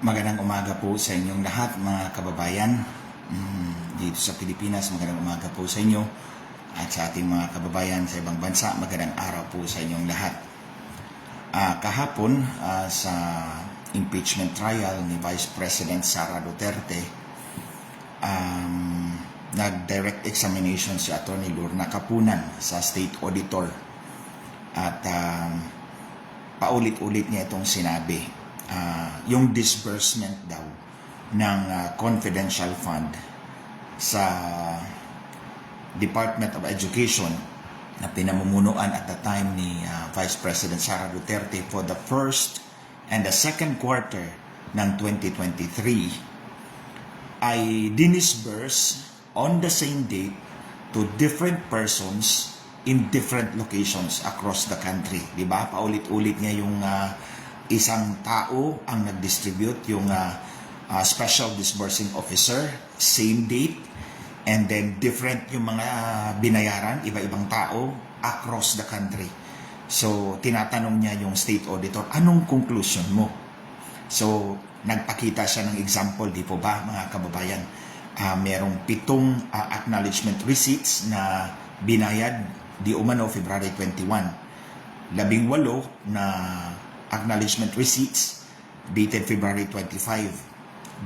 Magandang umaga po sa inyong lahat mga kababayan dito sa Pilipinas. Magandang umaga po sa inyo at sa ating mga kababayan sa ibang bansa. Magandang araw po sa inyong lahat. Kahapon sa impeachment trial ni Vice President Sara Duterte, nag-direct examination si Atty. Lorna Kapunan sa State Auditor at paulit-ulit niya itong sinabi. Yung disbursement daw ng confidential fund sa Department of Education na pinamumunuan at the time ni Vice President Sara Duterte for the first and the second quarter ng 2023 ay dinisburse on the same date to different persons in different locations across the country. Diba? Paulit-ulit niya yung isang tao ang nag-distribute, yung special disbursing officer, same date, and then different yung mga binayaran, iba-ibang tao across the country. So, tinatanong niya yung state auditor, anong conclusion mo? So, nagpakita siya ng example, di po ba mga kababayan? Merong 7 acknowledgement receipts na binayad di umano February 21. 18 na acknowledgement receipts dated February 25.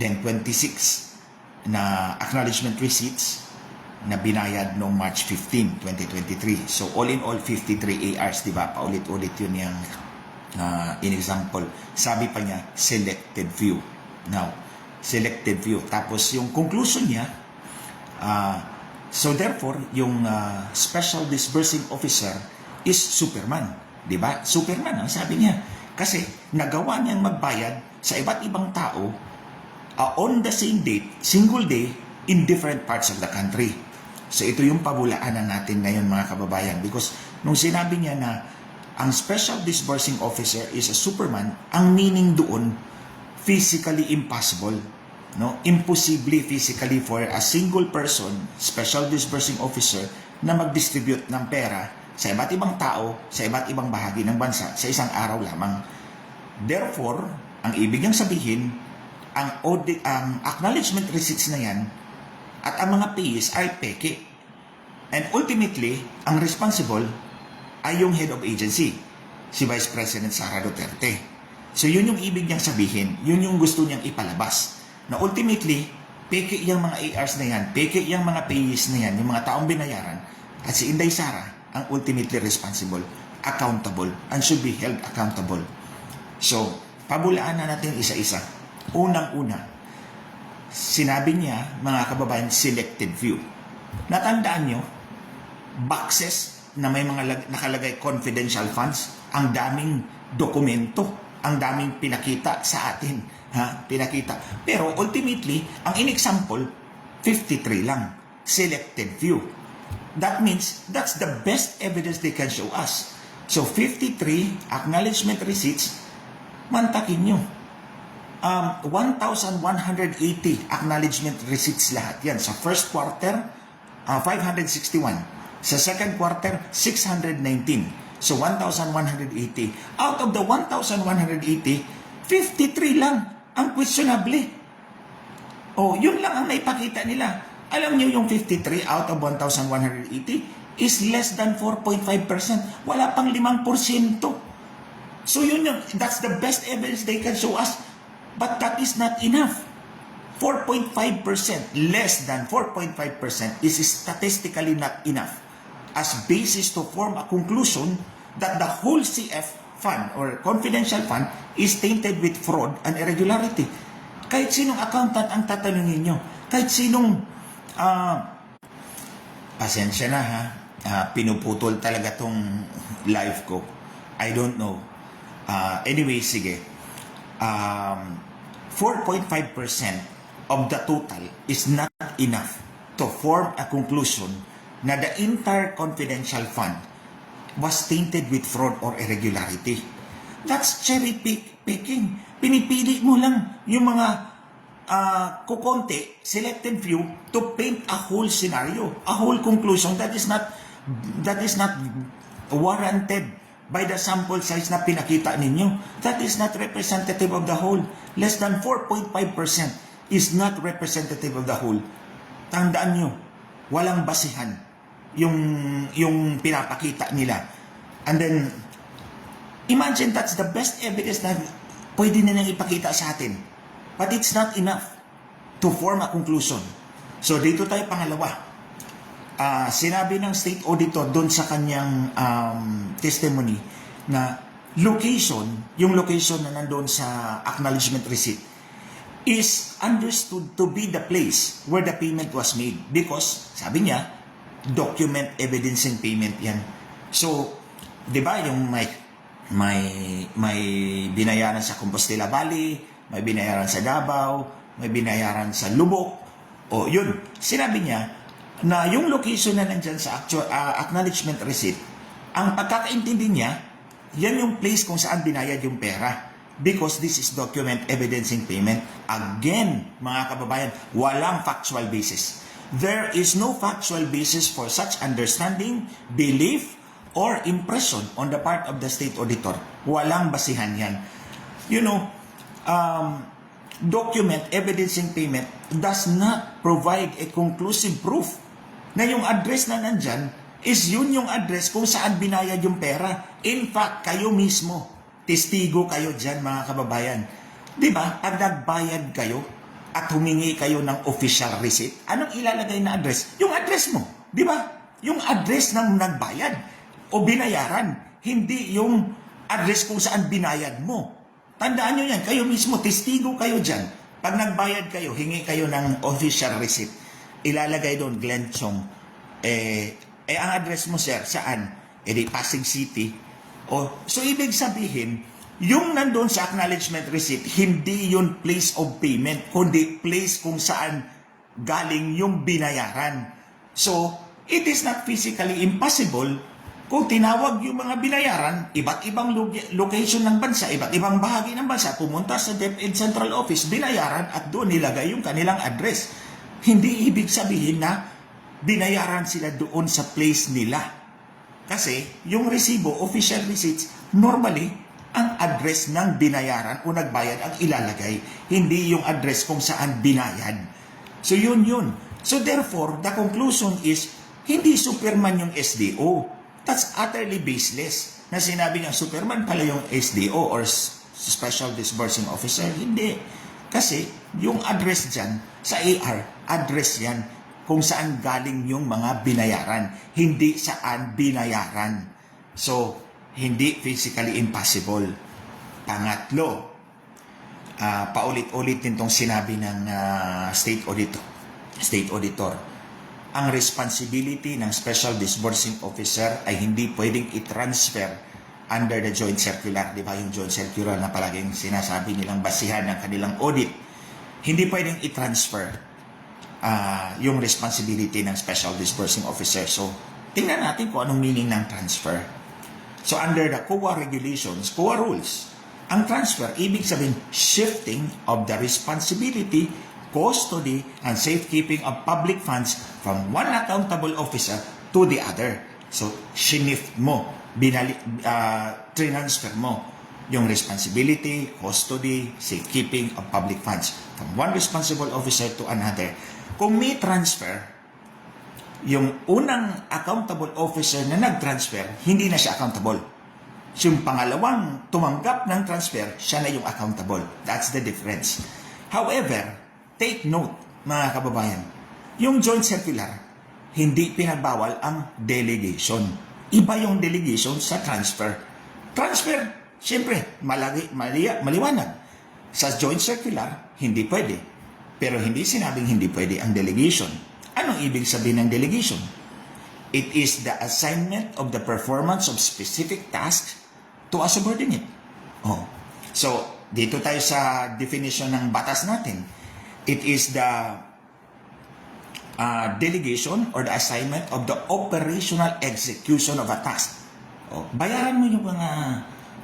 Then 26 na acknowledgement receipts na binayad noong March 15, 2023. So all in all, 53 ARs, di ba? Paulit-ulit yun yung in example. Sabi pa niya, selected few. Now, selected few. Tapos yung conclusion niya, so therefore, yung special disbursing officer is Superman. Di ba? Superman ang sabi niya. Kasi nagawa niyang magbayad sa iba't ibang tao on the same date, single day, in different parts of the country. So ito yung pabulaanan natin ngayon mga kababayan. Because nung sinabi niya na ang special disbursing officer is a Superman, ang meaning doon, physically impossible. No? Imposible physically for a single person, special disbursing officer, na mag-distribute ng pera sa iba't ibang tao, sa iba't ibang bahagi ng bansa, sa isang araw lamang. Therefore, ang ibig niyang sabihin, ang acknowledgement receipts na yan at ang mga pays ay peke. And ultimately, ang responsible ay yung head of agency, si Vice President Sara Duterte. So yun yung ibig niyang sabihin, yun yung gusto niyang ipalabas. Na ultimately, peke yung mga ARs na yan, peke yung mga pays na yan, yung mga taong binayaran, at si Inday Sara, ang ultimately responsible, accountable, and should be held accountable. So, pabulaan na natin isa-isa. Unang-una, sinabi niya, mga kababayan, selected few. Natandaan nyo, boxes na may mga nakalagay confidential funds, ang daming dokumento, ang daming pinakita sa atin. Pinakita. Pero ultimately, ang in-example, 53 lang. Selected few. That means that's the best evidence they can show us. So 53 acknowledgement receipts, mantakin nyo. 1,180 acknowledgement receipts lahat yan. Sa first quarter, 561. Sa second quarter, 619. So 1,180. Out of the 1,180, 53 lang ang questionable. Yun lang ang naipakita nila. Alam niyo yung 53 out of 1,180 is less than 4.5%. Wala pang 5%. So yun yung, that's the best evidence they can show us. But that is not enough. 4.5%, less than 4.5% is statistically not enough as basis to form a conclusion that the whole CF fund or confidential fund is tainted with fraud and irregularity. Kahit sinong accountant ang tatanungin nyo, kahit sinong pasensya na pinuputol talaga tong live ko. I don't know. Anyway, sige. 4.5% of the total is not enough to form a conclusion na the entire confidential fund was tainted with fraud or irregularity. That's cherry picking. Pinipili mo lang yung mga kukonti, selected few to paint a whole scenario, a whole conclusion that is not warranted by the sample size na pinakita ninyo. That is not representative of the whole. Less than 4.5% is not representative of the whole. Tandaan nyo, walang basihan yung pinapakita nila. And then, imagine that's the best evidence na pwede nilang ipakita sa atin. But it's not enough to form a conclusion. So, dito tayo pangalawa. Sinabi ng state auditor doon sa kanyang testimony na yung location na nandoon sa acknowledgement receipt is understood to be the place where the payment was made because, sabi niya, document evidencing payment yan. So, di ba yung may binayaran sa Compostela Valley, may binayaran sa Davao, may binayaran sa Lubok, o yun, sinabi niya, na yung location na nandyan sa actual acknowledgement receipt, ang pagkakaintindi niya, yan yung place kung saan binayad yung pera. Because this is document evidencing payment. Again, mga kababayan, walang factual basis. There is no factual basis for such understanding, belief, or impression on the part of the state auditor. Walang basihan yan. You know, document evidencing payment does not provide a conclusive proof na yung address na nandyan is yun yung address kung saan binayad yung pera. In fact, kayo mismo, testigo kayo dyan mga kababayan. Di ba? Pag nagbayad kayo at humingi kayo ng official receipt, anong ilalagay na address? Yung address mo. Di ba? Yung address ng nagbayad o binayaran. Hindi yung address kung saan binayad mo. Tandaan nyo yan. Kayo mismo, testigo kayo dyan. Pag nagbayad kayo, hingi kayo ng official receipt. Ilalagay doon, Glen Chong. Ang address mo, sir, saan? Di Pasig City. So, ibig sabihin, yung nandun sa acknowledgement receipt, hindi yun place of payment, kundi place kung saan galing yung binayaran. So, it is not physically impossible kung tinawag yung mga binayaran, iba't ibang location ng bansa, iba't ibang bahagi ng bansa, pumunta sa DepEd Central Office, binayaran at doon nilagay yung kanilang address. Hindi ibig sabihin na binayaran sila doon sa place nila. Kasi yung resibo, official receipts, normally, ang address ng binayaran o nagbayad ang ilalagay, hindi yung address kung saan binayad. So yun. So therefore, the conclusion is, hindi Superman yung SDO. That's utterly baseless. Na sinabi niya, Superman pala yung SDO or Special Disbursing Officer. Hindi. Kasi yung address dyan, sa AR, address yan kung saan galing yung mga binayaran, hindi saan binayaran. So, hindi physically impossible. Pangatlo, paulit-ulit din itong sinabi ng state auditor. Ang responsibility ng Special Disbursing Officer ay hindi pwedeng i-transfer under the Joint Circular. Di ba yung Joint Circular na palaging sinasabi nilang basihan ng kanilang audit. Hindi pwedeng i-transfer yung responsibility ng Special Disbursing Officer. So, tingnan natin kung anong meaning ng transfer. So, under the COA regulations, COA rules, ang transfer, ibig sabihin, shifting of the responsibility, custody, and safekeeping of public funds from one accountable officer to the other. So, shift mo, transfer mo yung responsibility, custody, safekeeping of public funds from one responsible officer to another. Kung may transfer, yung unang accountable officer na nag-transfer, hindi na siya accountable. So, yung pangalawang tumanggap ng transfer, siya na yung accountable. That's the difference. However, take note, mga kababayan, yung joint circular, hindi pinagbawal ang delegation. Iba yung delegation sa transfer. Transfer, siyempre, maliwanag. Sa joint circular, hindi pwede. Pero hindi sinabing hindi pwede ang delegation. Anong ibig sabihin ng delegation? It is the assignment of the performance of specific tasks to a subordinate. So, dito tayo sa definition ng batas natin. It is the delegation or the assignment of the operational execution of a task. Bayaran mo yung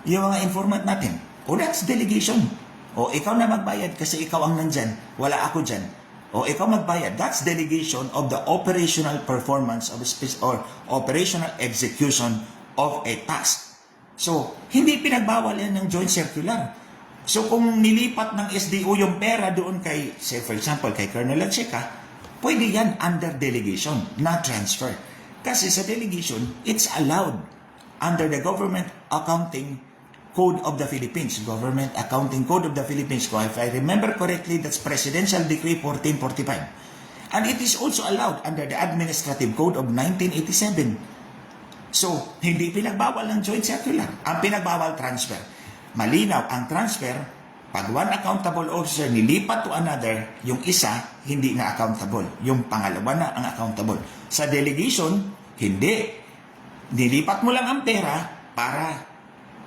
mga informant natin. That's delegation. Ikaw na magbayad kasi ikaw ang nandyan. Wala ako dyan. Ikaw magbayad. That's delegation of the operational performance of or operational execution of a task. So, hindi pinagbawal yan ng joint circular. So, kung nilipat ng SDO yung pera doon kay, say for example, kay Colonel Lacheca, pwede yan under delegation, not transfer. Kasi sa delegation, it's allowed under the Government Accounting Code of the Philippines. Government Accounting Code of the Philippines. If I remember correctly, that's Presidential Decree 1445. And it is also allowed under the Administrative Code of 1987. So, hindi pinagbawal ng joint circular. Ang pinagbawal, transfer. Malinaw, ang transfer, pag one accountable officer nilipat to another, yung isa, hindi na accountable. Yung pangalawa na ang accountable. Sa delegation, hindi. Nilipat mo lang ang pera para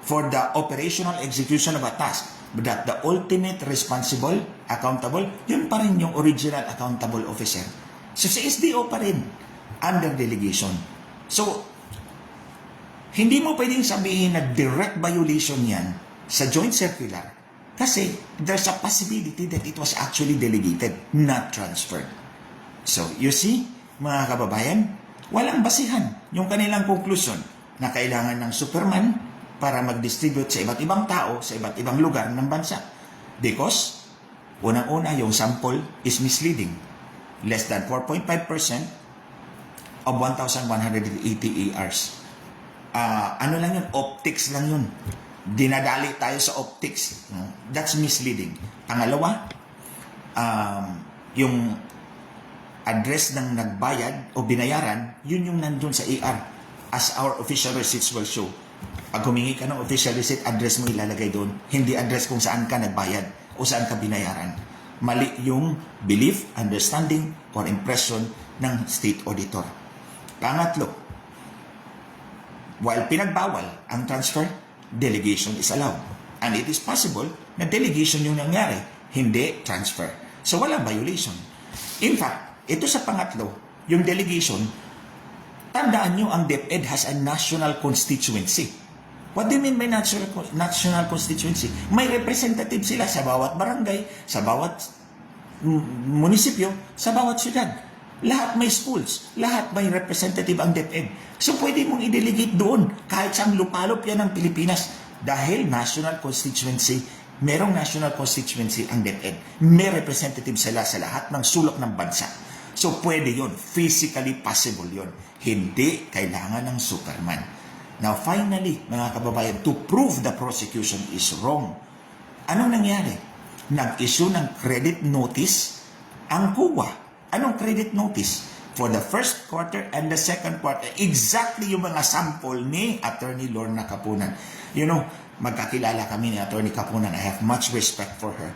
for the operational execution of a task. But that the ultimate responsible, accountable, yun pa rin yung original accountable officer. So, sa SDO pa rin, under delegation. So, hindi mo pwedeng sabihin na direct violation yan sa joint circular kasi there's a possibility that it was actually delegated, not transferred. So, you see, mga kababayan, walang basihan yung kanilang conclusion na kailangan ng Superman para mag-distribute sa iba't ibang tao sa iba't ibang lugar ng bansa. Because, unang-una, yung sample is misleading. Less than 4.5% of 1,180 ARs. Ano lang yun? Optics lang yun. Dinadali tayo sa optics. That's misleading. Pangalawa, yung address ng nagbayad o binayaran, yun yung nandun sa AR as our official receipts will show. Pag humingi ka ng official receipt, address mo ilalagay doon. Hindi address kung saan ka nagbayad o saan ka binayaran. Mali yung belief, understanding, or impression ng state auditor. Pangatlo, while pinagbawal ang transfer, delegation is allowed. And it is possible na delegation yung nangyari, hindi transfer. So, walang violation. In fact, ito sa pangatlo, yung delegation, tandaan nyo ang DepEd has a national constituency. What do you mean by national constituency? May representative sila sa bawat barangay, sa bawat munisipyo, sa bawat syudad. Lahat may schools, lahat may representative ang DepEd. So pwede mong i-delegate doon kahit saan lupalop yan ng Pilipinas dahil national constituency, merong national constituency ang DepEd. May representative sila sa lahat ng sulok ng bansa. So pwede yon, physically possible yon. Hindi kailangan ng Superman. Now finally, mga kababayan, to prove the prosecution is wrong, anong nangyari? Nag-issue ng credit notice ang COA. Anong credit notice? For the first quarter and the second quarter, exactly yung mga sample ni Attorney Lorna Capunan. You know, magkakilala kami ni Attorney Capunan. I have much respect for her.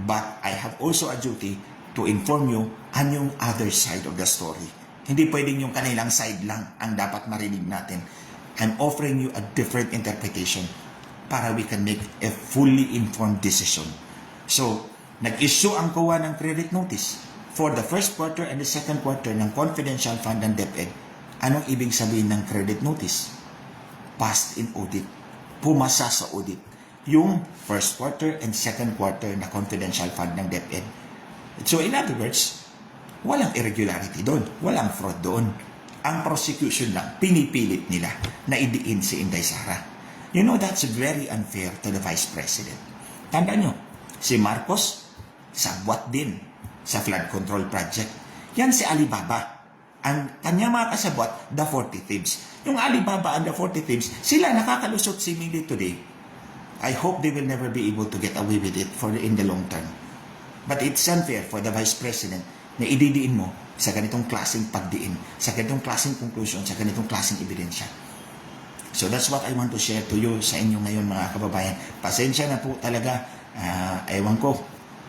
But I have also a duty to inform you on yung other side of the story. Hindi pwedeng yung kanilang side lang ang dapat marinig natin. I'm offering you a different interpretation para we can make a fully informed decision. So, nag-issue ang COA ng credit notice for the first quarter and the second quarter ng confidential fund ng DepEd. Anong ibig sabihin ng credit notice? Passed in audit. Pumasa sa audit. Yung first quarter and second quarter na confidential fund ng DepEd. So in other words, walang irregularity doon. Walang fraud doon. Ang prosecution lang, pinipilit nila na idiin si Inday Sara. You know, that's very unfair to the Vice President. Tandaan nyo, si Marcos, sabwat din sa flood control project. Yan si Alibaba. Ang kanya mga kasabwat, the 40 Thieves. Yung Alibaba and the 40 Thieves, sila nakakalusot seemingly today. I hope they will never be able to get away with it in the long term. But it's unfair for the Vice President na ididiin mo sa ganitong klaseng pagdiin, sa ganitong klaseng conclusion, sa ganitong klaseng ebidensya. So that's what I want to share to you sa inyo ngayon mga kababayan. Pasensya na po talaga. Ewan ko,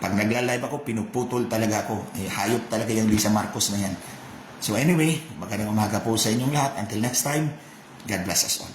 pag nagla-live ako, pinuputol talaga ako. Hayop talaga yung Lisa Marcos na yan. So anyway, magandang umaga po sa inyong lahat. Until next time, God bless us all.